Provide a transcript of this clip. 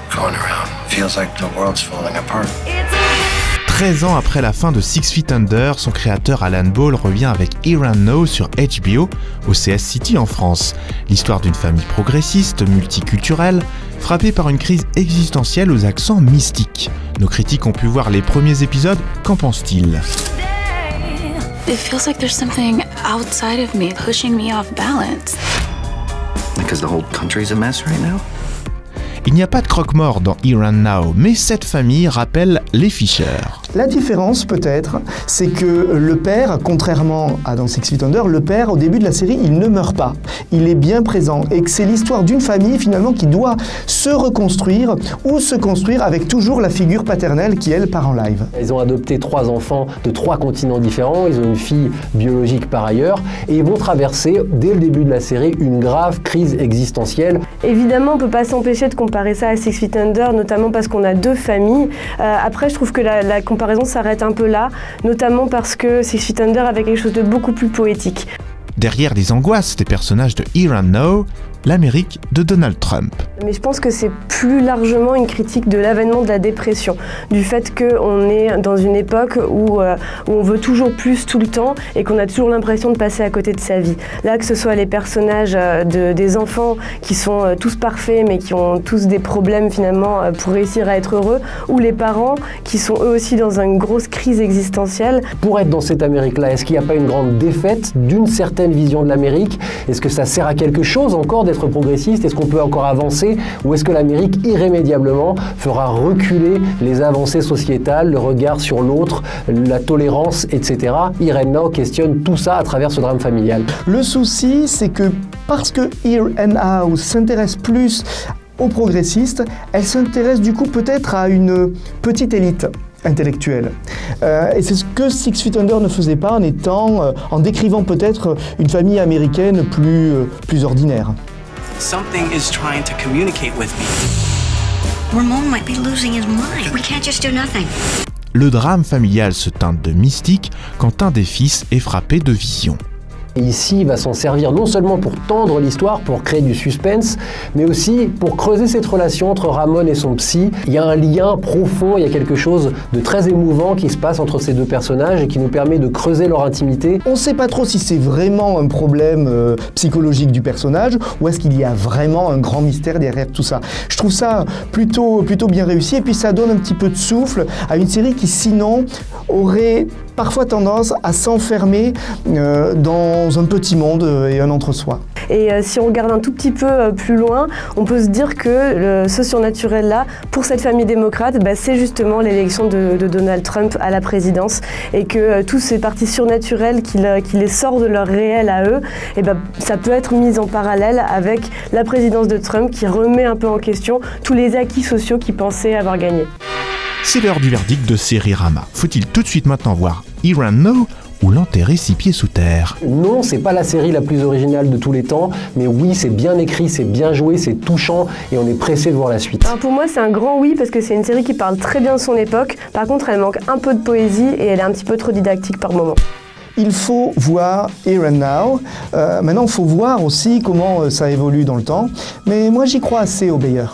going around. Feels like the world's falling apart. 13 ans après la fin de Six Feet Under, son créateur Alan Ball revient avec Here and Now sur HBO, au CS City en France. L'histoire d'une famille progressiste, multiculturelle, frappée par une crise existentielle aux accents mystiques. Nos critiques ont pu voir les premiers épisodes, qu'en pensent-ils ? It feels like there's something outside of me pushing me off balance. Because the whole country's a mess right now? Il n'y a pas de croque-mort dans Here and Now, mais cette famille rappelle les Fisher. La différence, peut-être, c'est que le père, contrairement à dans Six Feet Under, le père, au début de la série, il ne meurt pas. Il est bien présent et que c'est l'histoire d'une famille, finalement, qui doit se reconstruire ou se construire avec toujours la figure paternelle qui, elle, part en live. Ils ont adopté 3 enfants de 3 continents différents, ils ont une fille biologique par ailleurs, et ils vont traverser, dès le début de la série, une grave crise existentielle. Évidemment, on ne peut pas s'empêcher de comparer ça à Six Feet Under, notamment parce qu'on a 2 familles. Après, je trouve que la comparaison s'arrête un peu là, notamment parce que Six Feet Under avait quelque chose de beaucoup plus poétique. Derrière les angoisses des personnages de Here and Now, l'Amérique de Donald Trump. Mais je pense que c'est plus largement une critique de l'avènement de la dépression, du fait qu'on est dans une époque où on veut toujours plus tout le temps et qu'on a toujours l'impression de passer à côté de sa vie. Là, que ce soit les personnages des enfants qui sont tous parfaits mais qui ont tous des problèmes finalement pour réussir à être heureux, ou les parents qui sont eux aussi dans une grosse crise existentielle. Pour être dans cette Amérique-là, est-ce qu'il n'y a pas une grande défaite d'une certaine vision de l'Amérique? Est-ce que ça sert à quelque chose encore d'être progressiste? Est-ce qu'on peut encore avancer? Ou est-ce que l'Amérique irrémédiablement fera reculer les avancées sociétales, le regard sur l'autre, la tolérance, etc. Here and Now questionne tout ça à travers ce drame familial. Le souci, c'est que parce que Here and Now s'intéresse plus aux progressistes, elle s'intéresse du coup peut-être à une petite élite intellectuelle. Et c'est ce que Six Feet Under ne faisait pas en décrivant peut-être une famille américaine plus ordinaire. Something is trying to communicate with me. Ramon might be losing his mind. We can't just do nothing. Le drame familial se teinte de mystique quand un des fils est frappé de vision. Et ici, il va s'en servir non seulement pour tendre l'histoire, pour créer du suspense, mais aussi pour creuser cette relation entre Ramon et son psy. Il y a un lien profond, il y a quelque chose de très émouvant qui se passe entre ces 2 personnages et qui nous permet de creuser leur intimité. On ne sait pas trop si c'est vraiment un problème psychologique du personnage ou est-ce qu'il y a vraiment un grand mystère derrière tout ça. Je trouve ça plutôt bien réussi et puis ça donne un petit peu de souffle à une série qui sinon aurait parfois tendance à s'enfermer dans un petit monde et un entre-soi. Et si on regarde un tout petit peu plus loin, on peut se dire que ce surnaturel-là, pour cette famille démocrate, c'est justement l'élection de Donald Trump à la présidence et que tous ces partis surnaturels qui les sortent de leur réel à eux, ça peut être mis en parallèle avec la présidence de Trump qui remet un peu en question tous les acquis sociaux qu'ils pensaient avoir gagnés. C'est l'heure du verdict de Sérirama. Faut-il tout de suite maintenant voir Here and Now ou l'enterrer 6 pieds sous terre? Non, c'est pas la série la plus originale de tous les temps, mais oui, c'est bien écrit, c'est bien joué, c'est touchant et on est pressé de voir la suite. Alors pour moi, c'est un grand oui parce que c'est une série qui parle très bien de son époque. Par contre, elle manque un peu de poésie et elle est un petit peu trop didactique par moment. Il faut voir Here and Now. Maintenant, il faut voir aussi comment ça évolue dans le temps. Mais moi, j'y crois assez au Bayer.